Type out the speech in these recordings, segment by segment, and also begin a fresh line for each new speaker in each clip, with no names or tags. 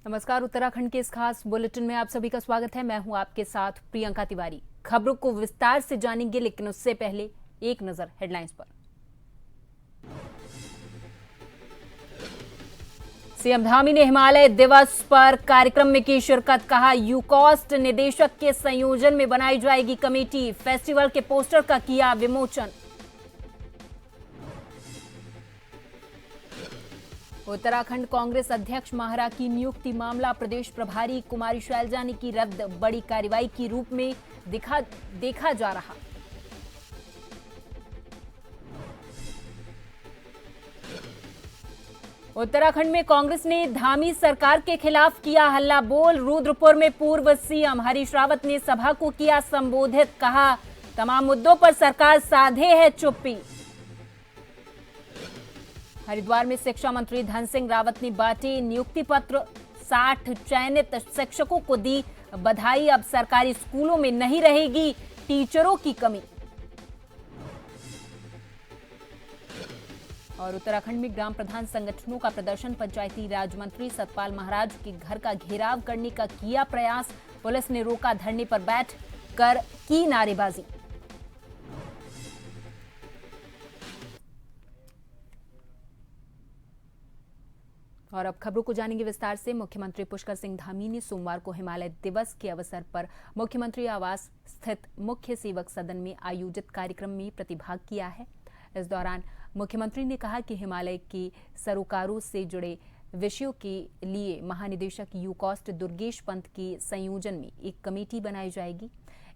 नमस्कार। उत्तराखंड के इस खास बुलेटिन में आप सभी का स्वागत है। मैं हूं आपके साथ प्रियंका तिवारी। खबरों को विस्तार से जानेंगे, लेकिन उससे पहले एक नजर हेडलाइंस पर। सीएम धामी ने हिमालय दिवस पर कार्यक्रम में की शिरकत। कहा, यूकॉस्ट निदेशक के संयोजन में बनाई जाएगी कमेटी। फेस्टिवल के पोस्टर का किया विमोचन। उत्तराखंड कांग्रेस अध्यक्ष माहरा की नियुक्ति मामला प्रदेश प्रभारी कुमारी शैलजा ने की रद्द। बड़ी कार्रवाई के रूप में देखा जा रहा। उत्तराखंड में कांग्रेस ने धामी सरकार के खिलाफ किया हल्ला बोल। रुद्रपुर में पूर्व सीएम हरीश रावत ने सभा को किया संबोधित। कहा, तमाम मुद्दों पर सरकार साधे है चुप्पी। हरिद्वार में शिक्षा मंत्री धन सिंह रावत ने बांटे नियुक्ति पत्र। 60 चयनित शिक्षकों को दी बधाई। अब सरकारी स्कूलों में नहीं रहेगी टीचरों की कमी। और उत्तराखंड में ग्राम प्रधान संगठनों का प्रदर्शन। पंचायती राज मंत्री सतपाल महाराज के घर का घेराव करने का किया प्रयास। पुलिस ने रोका, धरने पर बैठ कर की नारेबाजी। और अब खबरों को जानेंगे विस्तार से। मुख्यमंत्री पुष्कर सिंह धामी ने सोमवार को हिमालय दिवस के अवसर पर मुख्यमंत्री आवास स्थित मुख्य सेवक सदन में आयोजित कार्यक्रम में प्रतिभाग किया है। इस दौरान मुख्यमंत्री ने कहा कि हिमालय के सरोकारों से जुड़े विषयों के लिए महानिदेशक यूकॉस्ट दुर्गेश पंत के संयोजन में एक कमेटी बनाई जाएगी।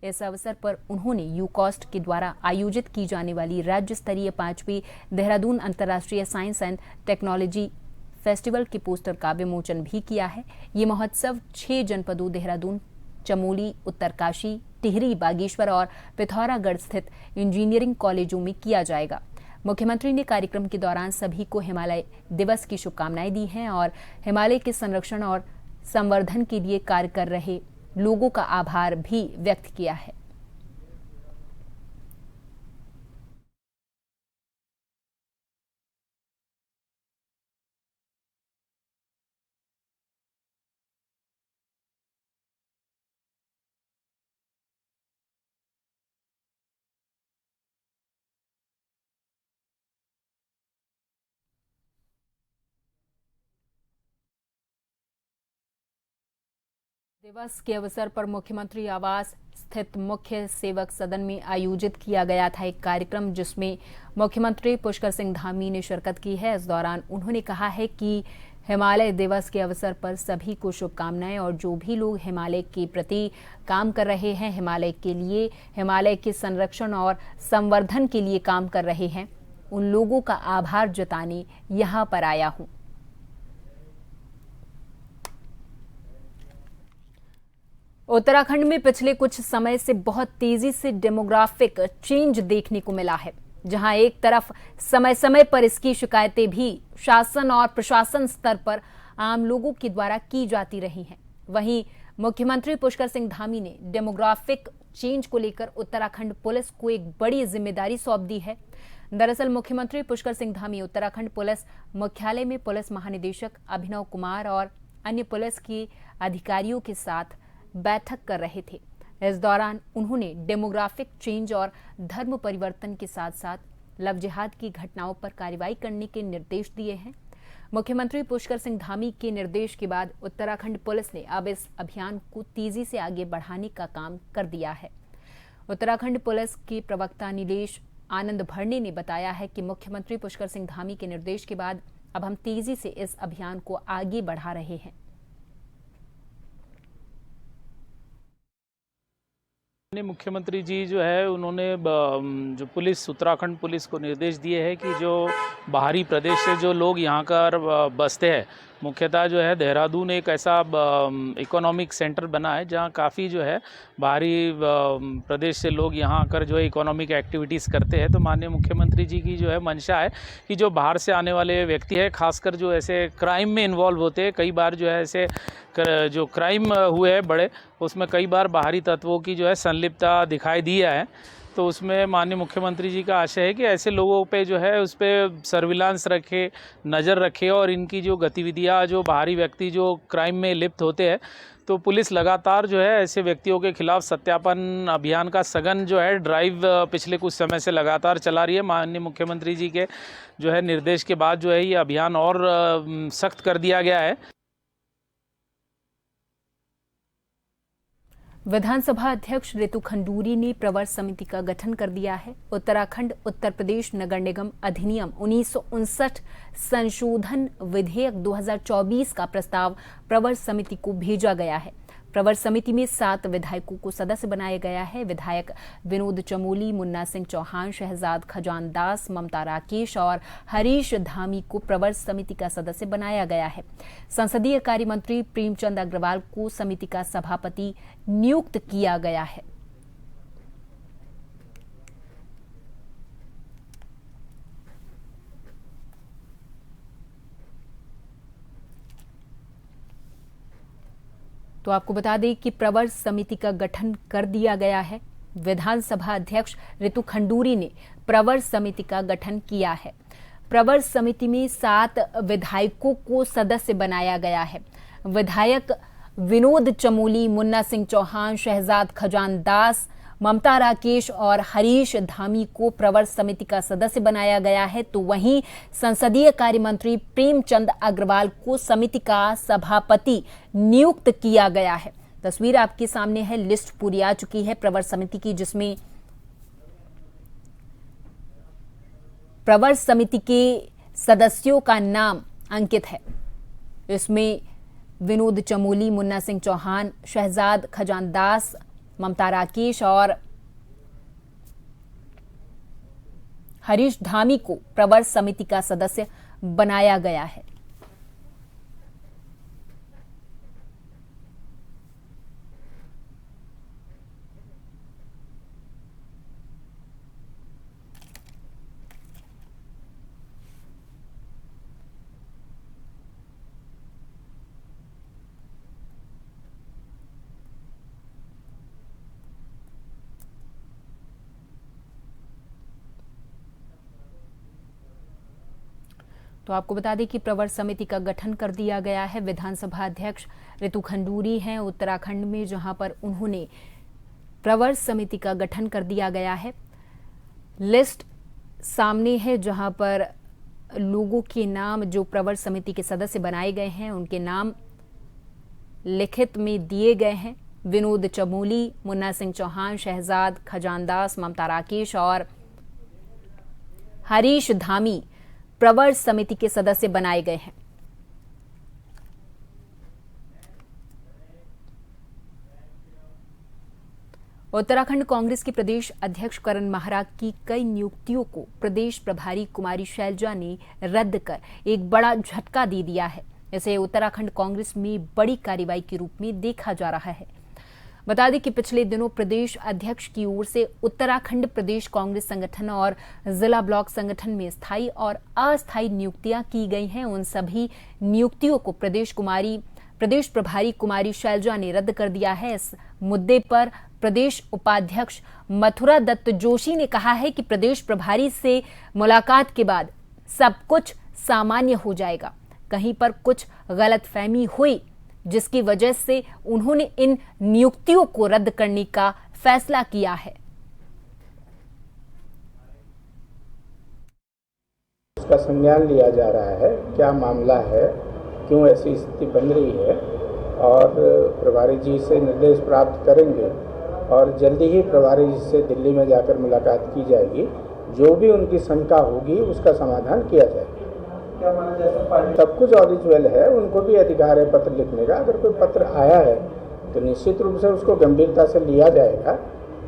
इस अवसर पर उन्होंने यूकॉस्ट के द्वारा आयोजित की जाने वाली राज्य स्तरीय 5वीं देहरादून अंतर्राष्ट्रीय साइंस एंड टेक्नोलॉजी फेस्टिवल के पोस्टर का विमोचन भी किया है। ये महोत्सव 6 जनपदों देहरादून, चमोली, उत्तरकाशी, टिहरी, बागेश्वर और पिथौरागढ़ स्थित इंजीनियरिंग कॉलेजों में किया जाएगा। मुख्यमंत्री ने कार्यक्रम के दौरान सभी को हिमालय दिवस की शुभकामनाएं दी हैं और हिमालय के संरक्षण और संवर्धन के लिए कार्य कर रहे लोगों का आभार भी व्यक्त किया है। दिवस के अवसर पर मुख्यमंत्री आवास स्थित मुख्य सेवक सदन में आयोजित किया गया था एक कार्यक्रम, जिसमें मुख्यमंत्री पुष्कर सिंह धामी ने शिरकत की है। इस दौरान उन्होंने कहा है कि हिमालय दिवस के अवसर पर सभी को शुभकामनाएं और जो भी लोग हिमालय के प्रति काम कर रहे हैं, हिमालय के लिए, हिमालय के संरक्षण और संवर्धन के लिए काम कर रहे हैं, उन लोगों का आभार जताने यहाँ पर आया हूँ। उत्तराखंड में पिछले कुछ समय से बहुत तेजी से डेमोग्राफिक चेंज देखने को मिला है, जहां एक तरफ समय समय पर इसकी शिकायतें भी शासन और प्रशासन स्तर पर आम लोगों के द्वारा की जाती रही हैं। वहीं मुख्यमंत्री पुष्कर सिंह धामी ने डेमोग्राफिक चेंज को लेकर उत्तराखंड पुलिस को एक बड़ी जिम्मेदारी सौंप दी है। दरअसल मुख्यमंत्री पुष्कर सिंह धामी उत्तराखंड पुलिस मुख्यालय में पुलिस महानिदेशक अभिनव कुमार और अन्य पुलिस के अधिकारियों के साथ बैठक कर रहे थे। इस दौरान उन्होंने डेमोग्राफिक चेंज और धर्म परिवर्तन के साथ साथ लव जिहाद की घटनाओं पर कार्रवाई करने के निर्देश दिए हैं। मुख्यमंत्री पुष्कर सिंह धामी के निर्देश के बाद उत्तराखंड पुलिस ने अब इस अभियान को तेजी से आगे बढ़ाने का काम कर दिया है। उत्तराखंड पुलिस के प्रवक्ता नीलेश आनंद भरने ने बताया है कि मुख्यमंत्री पुष्कर सिंह धामी के निर्देश के बाद अब हम तेजी से इस अभियान को आगे बढ़ा रहे हैं।
मुख्यमंत्री जी जो है उन्होंने जो पुलिस उत्तराखंड पुलिस को निर्देश दिए हैं कि जो बाहरी प्रदेश से जो लोग यहाँ कर बसते हैं, मुख्यतः जो है देहरादून एक ऐसा इकोनॉमिक सेंटर बना है जहाँ काफ़ी जो है बाहरी प्रदेश से लोग यहाँ आकर जो है इकोनॉमिक एक्टिविटीज़ करते हैं। तो माननीय मुख्यमंत्री जी की जो है मंशा है कि जो बाहर से आने वाले व्यक्ति है, खासकर जो ऐसे क्राइम में इन्वॉल्व होते हैं, कई बार जो है ऐसे जो क्राइम हुए हैं बड़े, उसमें कई बार बाहरी तत्वों की जो है संलिप्तता दिखाई दी है। तो उसमें माननीय मुख्यमंत्री जी का आशय है कि ऐसे लोगों पे जो है उस पर सर्विलांस रखे, नज़र रखे और इनकी जो गतिविधियाँ, जो बाहरी व्यक्ति जो क्राइम में लिप्त होते हैं, तो पुलिस लगातार जो है ऐसे व्यक्तियों के खिलाफ सत्यापन अभियान का सघन जो है ड्राइव पिछले कुछ समय से लगातार चला रही है। माननीय मुख्यमंत्री जी के जो है निर्देश के बाद जो है ये अभियान और सख्त कर दिया गया है।
विधानसभा अध्यक्ष रितु खंडूरी ने प्रवर समिति का गठन कर दिया है। उत्तराखंड उत्तर प्रदेश नगर निगम अधिनियम 1959 संशोधन विधेयक 2024 का प्रस्ताव प्रवर समिति को भेजा गया है। प्रवर समिति में 7 विधायकों को सदस्य बनाया गया है। विधायक विनोद चमोली, मुन्ना सिंह चौहान, शहजाद खजानदास, ममता राकेश और हरीश धामी को प्रवर समिति का सदस्य बनाया गया है। संसदीय कार्य मंत्री प्रेमचंद अग्रवाल को समिति का सभापति नियुक्त किया गया है। तो आपको बता दें कि प्रवर समिति का गठन कर दिया गया है। विधानसभा अध्यक्ष रितु खंडूरी ने प्रवर समिति का गठन किया है। प्रवर समिति में 7 विधायकों को सदस्य बनाया गया है। विधायक विनोद चमोली, मुन्ना सिंह चौहान, शहजाद खजानदास, ममता राकेश और हरीश धामी को प्रवर समिति का सदस्य बनाया गया है। तो वहीं संसदीय कार्य मंत्री प्रेमचंद अग्रवाल को समिति का सभापति नियुक्त किया गया है। तस्वीर आपके सामने है, लिस्ट पूरी आ चुकी है प्रवर समिति की, जिसमें प्रवर समिति के सदस्यों का नाम अंकित है। इसमें विनोद चमोली, मुन्ना सिंह चौहान, शहजाद खजानदास, ममता राकेश और हरीश धामी को प्रवर समिति का सदस्य बनाया गया है। तो आपको बता दें कि प्रवर समिति का गठन कर दिया गया है। विधानसभा अध्यक्ष रितु खंडूरी हैं उत्तराखंड में, जहां पर उन्होंने प्रवर समिति का गठन कर दिया गया है। लिस्ट सामने है, जहां पर लोगों के नाम जो प्रवर समिति के सदस्य बनाए गए हैं उनके नाम लिखित में दिए गए हैं। विनोद चमोली, मुन्ना सिंह चौहान, शहजाद खजानदास, ममता राकेश और हरीश धामी प्रवर समिति के सदस्य बनाए गए हैं। उत्तराखंड कांग्रेस के प्रदेश अध्यक्ष करण माहरा की कई नियुक्तियों को प्रदेश प्रभारी कुमारी शैलजा ने रद्द कर एक बड़ा झटका दे दिया है। इसे उत्तराखंड कांग्रेस में बड़ी कार्रवाई के रूप में देखा जा रहा है। बता दें कि पिछले दिनों प्रदेश अध्यक्ष की ओर से उत्तराखंड प्रदेश कांग्रेस संगठन और जिला ब्लॉक संगठन में स्थायी और अस्थायी नियुक्तियां की गई हैं। उन सभी नियुक्तियों को प्रदेश प्रभारी कुमारी शैलजा ने रद्द कर दिया है। इस मुद्दे पर प्रदेश उपाध्यक्ष मथुरा दत्त जोशी ने कहा है कि प्रदेश प्रभारी से मुलाकात के बाद सब कुछ सामान्य हो जाएगा। कहीं पर कुछ गलतफहमी हुई जिसकी वजह से उन्होंने इन नियुक्तियों को रद्द करने का फैसला किया है।
इसका संज्ञान लिया जा रहा है, क्या मामला है, क्यों ऐसी स्थिति बन रही है, और प्रभारी जी से निर्देश प्राप्त करेंगे और जल्दी ही प्रभारी जी से दिल्ली में जाकर मुलाकात की जाएगी। जो भी उनकी शंका होगी उसका समाधान किया जाएगा। सब कुछ ऑरिजिनल है, उनको भी अधिकार है पत्र लिखने का। अगर कोई पत्र आया है तो निश्चित रूप से उसको गंभीरता से लिया जाएगा।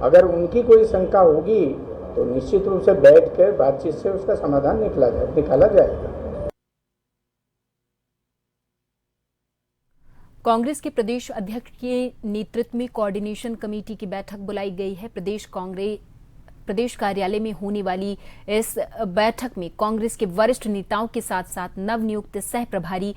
अगर उनकी कोई शंका होगी तो निश्चित रूप से बैठ कर बातचीत से उसका समाधान निकाला जाएगा।
कांग्रेस के प्रदेश अध्यक्ष के नेतृत्व में कोऑर्डिनेशन कमेटी की बैठक बुलाई गई है। प्रदेश कार्यालय में होने वाली इस बैठक में कांग्रेस के वरिष्ठ नेताओं के साथ साथ नवनियुक्त सह प्रभारी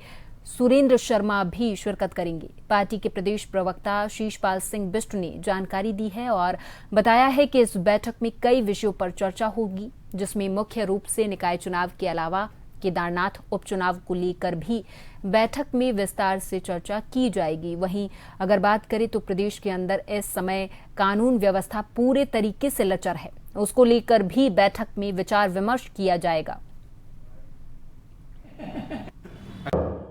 सुरेंद्र शर्मा भी शिरकत करेंगे। पार्टी के प्रदेश प्रवक्ता शीशपाल सिंह बिष्ट ने जानकारी दी है और बताया है कि इस बैठक में कई विषयों पर चर्चा होगी, जिसमें मुख्य रूप से निकाय चुनाव के अलावा केदारनाथ उपचुनाव को लेकर भी बैठक में विस्तार से चर्चा की जाएगी। वहीं अगर बात करें तो प्रदेश के अंदर इस समय कानून व्यवस्था पूरे तरीके से लचर है, उसको लेकर भी बैठक में विचार विमर्श किया जाएगा।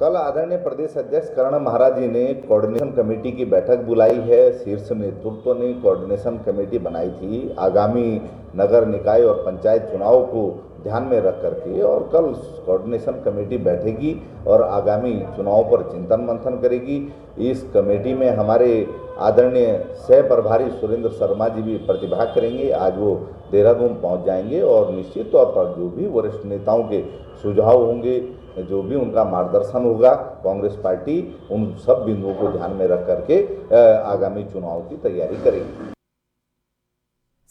कल आदरणीय प्रदेश अध्यक्ष करण महाराज जी ने कोऑर्डिनेशन कमेटी की बैठक बुलाई है। शीर्ष नेतृत्व ने कोऑर्डिनेशन कमेटी बनाई थी आगामी नगर निकाय और पंचायत चुनाव को ध्यान में रख करके, और कल कोऑर्डिनेशन कमेटी बैठेगी और आगामी चुनाव पर चिंतन मंथन करेगी। इस कमेटी में हमारे आदरणीय सह प्रभारी सुरेंद्र शर्मा जी भी प्रतिभाग करेंगे। आज वो देहरादून पहुंच जाएंगे और निश्चित तौर पर जो भी वरिष्ठ नेताओं के सुझाव होंगे, जो भी उनका मार्गदर्शन होगा, कांग्रेस पार्टी उन सब बिंदुओं को ध्यान में रख करके आगामी चुनाव की तैयारी करेगी।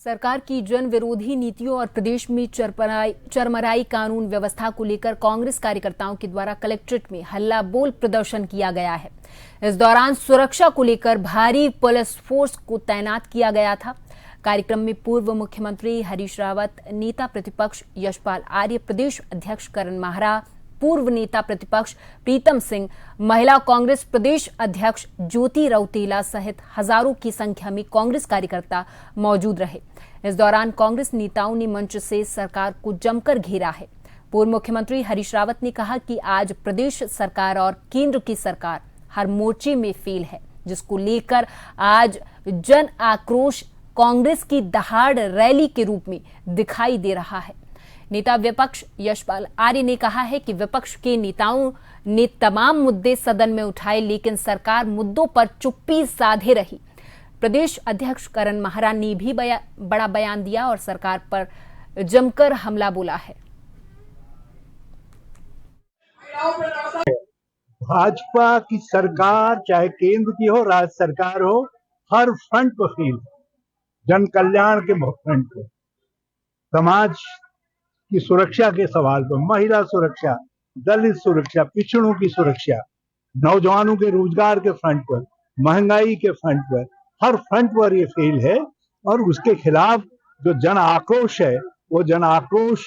सरकार की जन विरोधी नीतियों और प्रदेश में चरमराई कानून व्यवस्था को लेकर कांग्रेस कार्यकर्ताओं के द्वारा कलेक्ट्रेट में हल्ला बोल प्रदर्शन किया गया है। इस दौरान सुरक्षा को लेकर भारी पुलिस फोर्स को तैनात किया गया था। कार्यक्रम में पूर्व मुख्यमंत्री हरीश रावत, नेता प्रतिपक्ष यशपाल आर्य, प्रदेश अध्यक्ष करण माहरा, पूर्व नेता प्रतिपक्ष प्रीतम सिंह, महिला कांग्रेस प्रदेश अध्यक्ष ज्योति रौतेला सहित हजारों की संख्या में कांग्रेस कार्यकर्ता मौजूद रहे। इस दौरान कांग्रेस नेताओं ने मंच से सरकार को जमकर घेरा है। पूर्व मुख्यमंत्री हरीश रावत ने कहा कि आज प्रदेश सरकार और केंद्र की सरकार हर मोर्चे में फेल है, जिसको लेकर आज जन आक्रोश कांग्रेस की दहाड़ रैली के रूप में दिखाई दे रहा है। नेता विपक्ष यशपाल आर्य ने कहा है कि विपक्ष के नेताओं ने तमाम मुद्दे सदन में उठाए, लेकिन सरकार मुद्दों पर चुप्पी साधे रही। प्रदेश अध्यक्ष करण माहरा ने भी बड़ा बयान दिया और सरकार पर जमकर हमला बोला है।
भाजपा की सरकार चाहे केंद्र की हो, राज्य सरकार हो, हर फ्रंट पर फेल, जन कल्याण के फ्रंट पर, समाज की सुरक्षा के सवाल पर, महिला सुरक्षा, दलित सुरक्षा, पिछड़ों की सुरक्षा, नौजवानों के रोजगार के फ्रंट पर, महंगाई के फ्रंट पर, हर फ्रंट पर ये फेल है। और उसके खिलाफ जो जन आक्रोश है, वो जन आक्रोश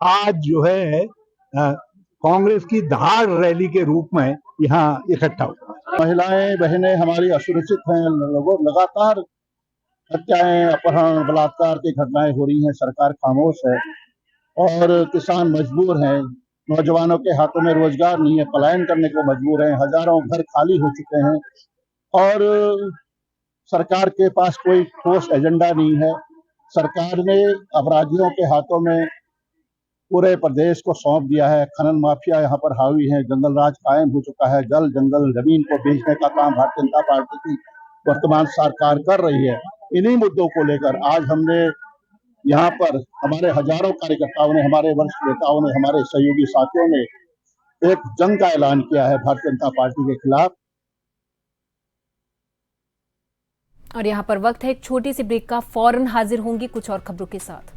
आज जो है कांग्रेस की दहाड़ रैली के रूप में यहाँ इकट्ठा हुआ।
महिलाएं बहनें हमारी असुरक्षित हैं, लगातार हत्याएं, अपहरण, बलात्कार की घटनाएं हो रही हैं, सरकार खामोश है और किसान मजबूर हैं। नौजवानों के हाथों में रोजगार नहीं है, पलायन करने को मजबूर हैं, हजारों घर खाली हो चुके हैं और सरकार के पास कोई ठोस एजेंडा नहीं है। सरकार ने अपराधियों के हाथों में पूरे प्रदेश को सौंप दिया है। खनन माफिया यहाँ पर हावी है, जंगल राज कायम हो चुका है, जल जंगल जमीन को बेचने का काम भारतीय जनता पार्टी की वर्तमान सरकार कर रही है। इन्हीं मुद्दों को लेकर आज हमने यहाँ पर हमारे हजारों कार्यकर्ताओं ने, हमारे वरिष्ठ नेताओं ने, हमारे सहयोगी साथियों ने एक जंग का ऐलान किया है भारतीय जनता पार्टी के खिलाफ।
और यहाँ पर वक्त है एक छोटी सी ब्रेक का, फौरन हाजिर होंगी कुछ और खबरों के साथ।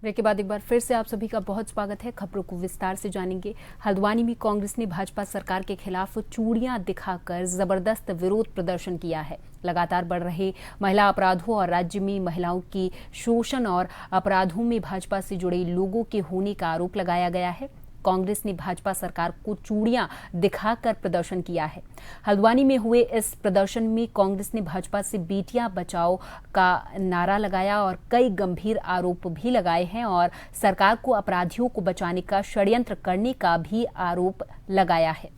ब्रेक के बाद एक बार फिर से आप सभी का बहुत स्वागत है। खबरों को विस्तार से जानेंगे। हल्द्वानी में कांग्रेस ने भाजपा सरकार के खिलाफ चूड़ियां दिखाकर जबरदस्त विरोध प्रदर्शन किया है। लगातार बढ़ रहे महिला अपराधों और राज्य में महिलाओं की शोषण और अपराधों में भाजपा से जुड़े लोगों के होने का आरोप लगाया गया है। कांग्रेस ने भाजपा सरकार को चूड़ियां दिखाकर प्रदर्शन किया है। हल्द्वानी में हुए इस प्रदर्शन में कांग्रेस ने भाजपा से बेटियां बचाओ का नारा लगाया और कई गंभीर आरोप भी लगाए हैं और सरकार को अपराधियों को बचाने का षड्यंत्र करने का भी आरोप लगाया है।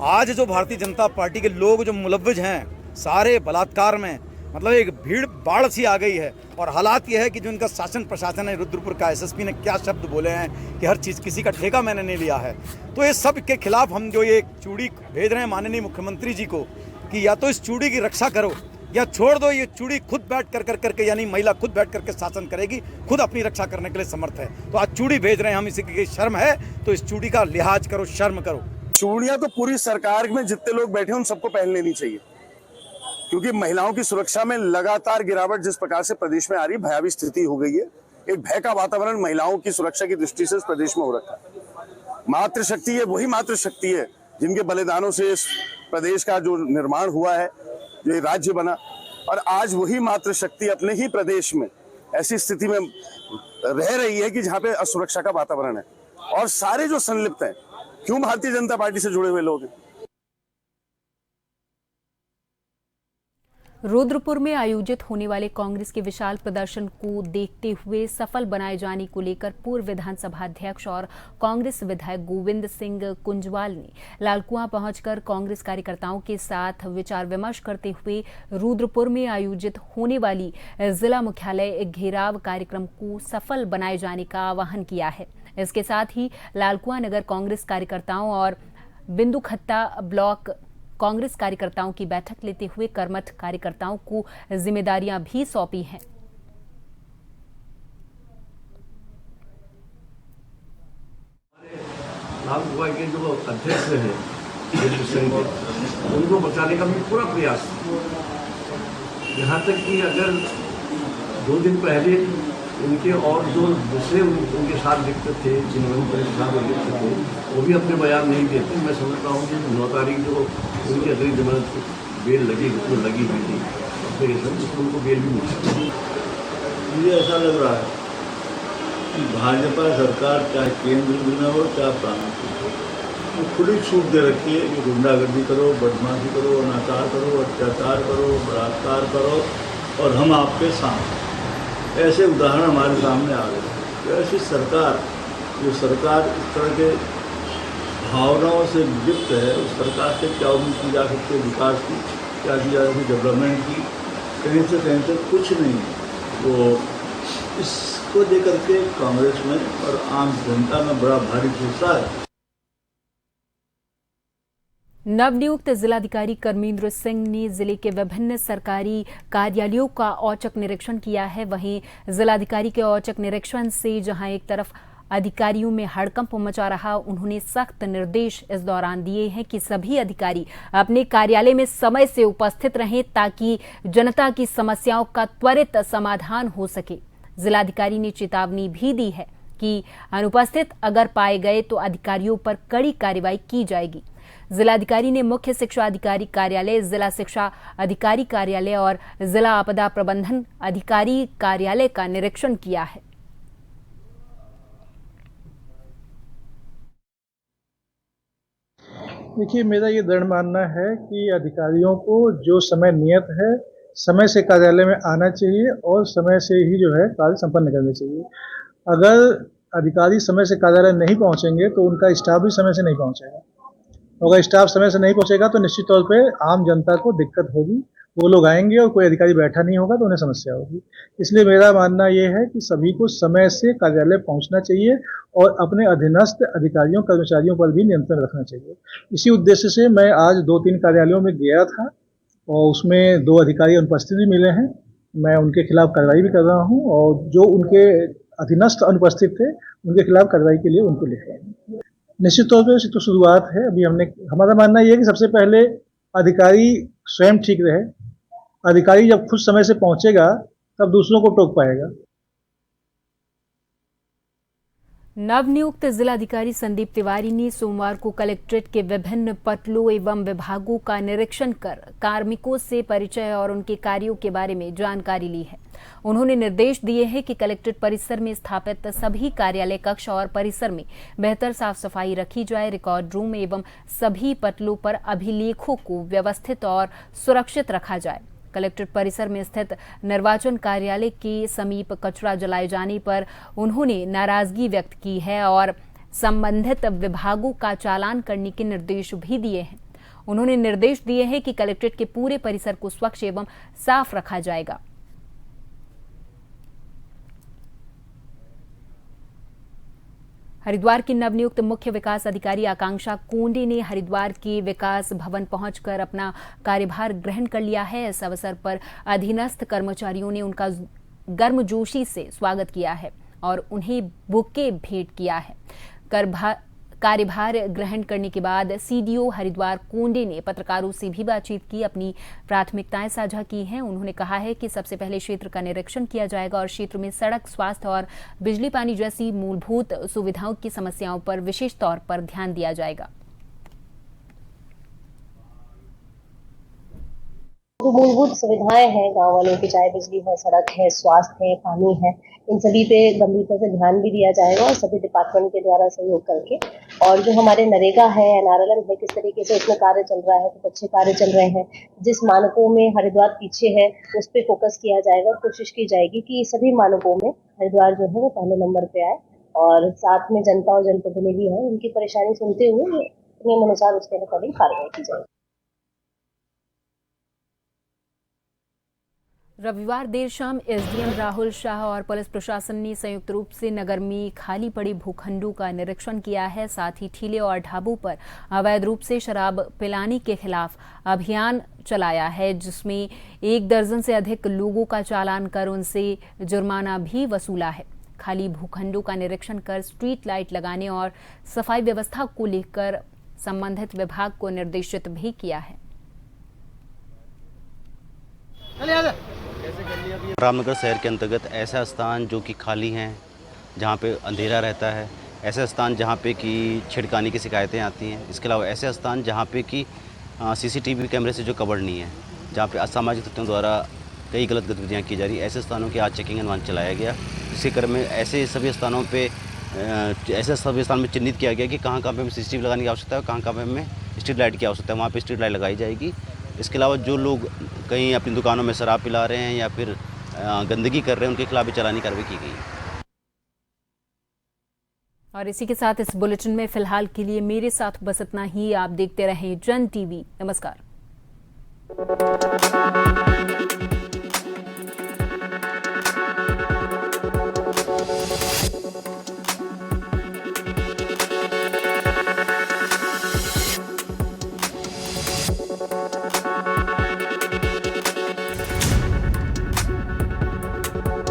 आज जो भारतीय जनता पार्टी के लोग जो मुलव्विज हैं सारे बलात्कार में, मतलब एक भीड़ बाढ़ सी आ गई है। और हालात ये है कि जो इनका शासन प्रशासन है, रुद्रपुर का एसएसपी ने क्या शब्द बोले हैं कि हर चीज़ किसी का ठेका मैंने नहीं लिया है। तो ये सब के खिलाफ हम जो ये चूड़ी भेज रहे हैं माननीय मुख्यमंत्री जी को कि या तो इस चूड़ी की रक्षा करो या छोड़ दो ये चूड़ी खुद बैठ कर करके, यानी महिला खुद बैठ करके शासन करेगी, खुद अपनी रक्षा करने के लिए समर्थ है। तो आज चूड़ी भेज रहे हैं हम, इसी की शर्म है तो इस चूड़ी का लिहाज करो, शर्म करो।
चूड़ियां तो पूरी सरकार में जितने लोग बैठे हैं उन सबको पहन लेनी चाहिए, क्योंकि महिलाओं की सुरक्षा में लगातार गिरावट जिस प्रकार से प्रदेश में आ रही, भयावह स्थिति हो गई है। एक भय का वातावरण महिलाओं की सुरक्षा की दृष्टि से इस प्रदेश में हो रखा है। मातृशक्ति है, वही मातृशक्ति है जिनके बलिदानों से इस प्रदेश का जो निर्माण हुआ है, जो राज्य बना, और आज वही मातृशक्ति अपने ही प्रदेश में ऐसी स्थिति में रह रही है कि जहां पे असुरक्षा का वातावरण है। और सारे जो संलिप्त हैं, क्यों भारतीय जनता पार्टी से जुड़े हुए लोग हैं।
रुद्रपुर में आयोजित होने वाले कांग्रेस के विशाल प्रदर्शन को देखते हुए सफल बनाए जाने को लेकर पूर्व विधानसभा अध्यक्ष और कांग्रेस विधायक गोविंद सिंह कुंजवाल ने लालकुआं पहुंचकर कांग्रेस कार्यकर्ताओं के साथ विचार विमर्श करते हुए रुद्रपुर में आयोजित होने वाली जिला मुख्यालय घेराव कार्यक्रम को सफल बनाए जाने का आह्वान किया है। इसके साथ ही लालकुआं नगर कांग्रेस कार्यकर्ताओं और बिंदुखत्ता ब्लॉक कांग्रेस कार्यकर्ताओं की बैठक लेते हुए कर्मठ कार्यकर्ताओं को जिम्मेदारियां भी सौंपी हैं।
लालकुआं के जो अध्यक्ष हैं उनको बचाने का भी पूरा प्रयास, यहाँ तक कि अगर 2 दिन पहले उनके और जो दूसरे उनके साथ लिखते थे, जिन्होंने साथ लिखते थे, वो भी अपने बयान नहीं देते। मैं समझता हूँ कि 9 तारीख जो उनकी अतिरिक्त जमानत बेल लगी हुई थी, तो उनको बेल भी मिल सकती।
मुझे ऐसा लग रहा है कि भाजपा सरकार चाहे केंद्र में हो चाहे प्रांत में हो, तो खुली छूट दे रखी है कि गुंडागर्दी करो, बदमाशी करो, अनाचार करो, अत्याचार करो, बलात्कार करो और हम आपके साथ। ऐसे उदाहरण हमारे सामने आ गए। तो ऐसी सरकार, जो सरकार इस तरह के भावनाओं से युक्त है, उस सरकार से क्या उम्मीद की जा सकती है? विकास की क्या की जा सकती है? डेवलपमेंट की कहीं से कुछ नहीं। तो इसको लेकर के कांग्रेस में और आम जनता में बड़ा भारी गुस्सा है।
नवनियुक्त जिलाधिकारी कर्मेंद्र सिंह ने जिले के विभिन्न सरकारी कार्यालयों का औचक निरीक्षण किया है। वहीं जिलाधिकारी के औचक निरीक्षण से जहां एक तरफ अधिकारियों में हड़कंप मचा रहा, उन्होंने सख्त निर्देश इस दौरान दिए हैं कि सभी अधिकारी अपने कार्यालय में समय से उपस्थित रहें ताकि जनता की समस्याओं का त्वरित समाधान हो सके। जिलाधिकारी ने चेतावनी भी दी है कि अनुपस्थित अगर पाए गए तो अधिकारियों पर कड़ी कार्रवाई की जाएगी। जिलाधिकारी ने मुख्य शिक्षा अधिकारी कार्यालय, जिला शिक्षा अधिकारी कार्यालय और जिला आपदा प्रबंधन अधिकारी कार्यालय का निरीक्षण किया है।
देखिए, मेरा ये दृढ़ मानना है कि अधिकारियों को जो समय नियत है, समय से कार्यालय में आना चाहिए और समय से ही जो है कार्य संपन्न करने चाहिए। अगर अधिकारी समय से कार्यालय नहीं पहुंचेंगे तो उनका स्टाफ भी समय से नहीं पहुंचेगा। अगर स्टाफ समय से नहीं पहुंचेगा तो निश्चित तौर पे आम जनता को दिक्कत होगी। वो लोग आएंगे और कोई अधिकारी बैठा नहीं होगा तो उन्हें समस्या होगी। इसलिए मेरा मानना ये है कि सभी को समय से कार्यालय पहुंचना चाहिए और अपने अधीनस्थ अधिकारियों कर्मचारियों पर भी नियंत्रण रखना चाहिए। इसी उद्देश्य से मैं आज 2-3 कार्यालयों में गया था और उसमें 2 अधिकारी अनुपस्थित भी मिले हैं। मैं उनके खिलाफ कार्रवाई भी कर रहा हूँ और जो उनके अधीनस्थ अनुपस्थित थे उनके खिलाफ कार्रवाई के लिए उनको लिख रहे हैं। निश्चित तौर पर तो शुरुआत है। अभी हमारा मानना यह है कि सबसे पहले अधिकारी स्वयं ठीक रहे। अधिकारी जब खुद समय से पहुंचेगा तब दूसरों को टोक पाएगा।
नवनियुक्त जिलाधिकारी संदीप तिवारी ने सोमवार को कलेक्ट्रेट के विभिन्न पटलों एवं विभागों का निरीक्षण कर कार्मिकों से परिचय और उनके कार्यों के बारे में जानकारी ली है। उन्होंने निर्देश दिए हैं कि कलेक्ट्रेट परिसर में स्थापित सभी कार्यालय कक्ष और परिसर में बेहतर साफ सफाई रखी जाए। रिकॉर्ड रूम एवं सभी पटलों पर अभिलेखों को व्यवस्थित और सुरक्षित रखा जाए। कलेक्ट्रेट परिसर में स्थित निर्वाचन कार्यालय के समीप कचरा जलाए जाने पर उन्होंने नाराजगी व्यक्त की है और संबंधित विभागों का चालान करने के निर्देश भी दिए हैं। उन्होंने निर्देश दिए हैं कि कलेक्ट्रेट के पूरे परिसर को स्वच्छ एवं साफ रखा जाएगा। हरिद्वार की नवनियुक्त मुख्य विकास अधिकारी आकांक्षा कोंडे ने हरिद्वार के विकास भवन पहुंचकर अपना कार्यभार ग्रहण कर लिया है। इस अवसर पर अधीनस्थ कर्मचारियों ने उनका गर्मजोशी से स्वागत किया है और उन्हें बुके भेंट किया है। कार्यभार ग्रहण करने के बाद सीडीओ हरिद्वार कोंडे ने पत्रकारों से भी बातचीत की, अपनी प्राथमिकताएं साझा की हैं। उन्होंने कहा है कि सबसे पहले क्षेत्र का निरीक्षण किया जाएगा और क्षेत्र में सड़क, स्वास्थ्य और बिजली पानी जैसी मूलभूत सुविधाओं की समस्याओं पर विशेष तौर पर ध्यान दिया जाएगा।
जो मूलभूत सुविधाएं हैं गांव वालों की, चाहे बिजली है, सड़क है, स्वास्थ्य है, पानी है, इन सभी पे गंभीरता से ध्यान भी दिया जाएगा और सभी डिपार्टमेंट के द्वारा सहयोग करके। और जो हमारे नरेगा है, NRLM है, किस तरीके से उसमें कार्य चल रहा है, तो अच्छे कार्य चल रहे हैं। जिस मानकों में हरिद्वार पीछे है उस पर फोकस किया जाएगा। कोशिश की जाएगी कि सभी मानकों में हरिद्वार जो है वो पहले नंबर पे आए और साथ में जनता और जनप्रतिनिधि है उनकी परेशानी सुनते हुए नियम अनुसार उसके अकॉर्डिंग कार्रवाई की जाएगी।
रविवार देर शाम एसडीएम राहुल शाह और पुलिस प्रशासन ने संयुक्त रूप से नगर में खाली पड़ी भूखंडों का निरीक्षण किया है। साथ ही ठेले और ढाबों पर अवैध रूप से शराब पिलाने के खिलाफ अभियान चलाया है, जिसमें 1 दर्जन से अधिक लोगों का चालान कर उनसे जुर्माना भी वसूला है। खाली भूखंडों का निरीक्षण कर स्ट्रीट लाइट लगाने और सफाई व्यवस्था को लेकर संबंधित विभाग को निर्देशित भी किया है।
रामनगर शहर के अंतर्गत ऐसा स्थान जो कि खाली हैं, जहाँ पे अंधेरा रहता है, ऐसा स्थान जहाँ पे कि छिड़काने की शिकायतें आती हैं। इसके अलावा ऐसे स्थान जहाँ पे कि सीसीटीवी कैमरे से जो कवर्ड नहीं है, जहाँ पे असामाजिक तत्वों द्वारा कई गलत गतिविधियाँ की जा रही, ऐसे स्थानों की आज चेकिंग अभियान चलाया गया। इसी क्रम में ऐसे सभी स्थानों पे ऐसे सभी स्थान में चिन्हित किया गया कि कहाँ कहाँ पे हमें सीसीटीवी लगाने की आवश्यकता है, कहाँ कहाँ पे हमें स्ट्रीट लाइट की आवश्यकता है, वहाँ पे स्ट्रीट लाइट लगाई जाएगी। इसके अलावा जो लोग कहीं अपनी दुकानों में शराब पिला रहे हैं या फिर गंदगी कर रहे हैं, उनके खिलाफ भी चालानी कार्रवाई की गई।
और इसी के साथ इस बुलेटिन में फिलहाल के लिए मेरे साथ बस इतना ही। आप देखते रहें जन टीवी। नमस्कार।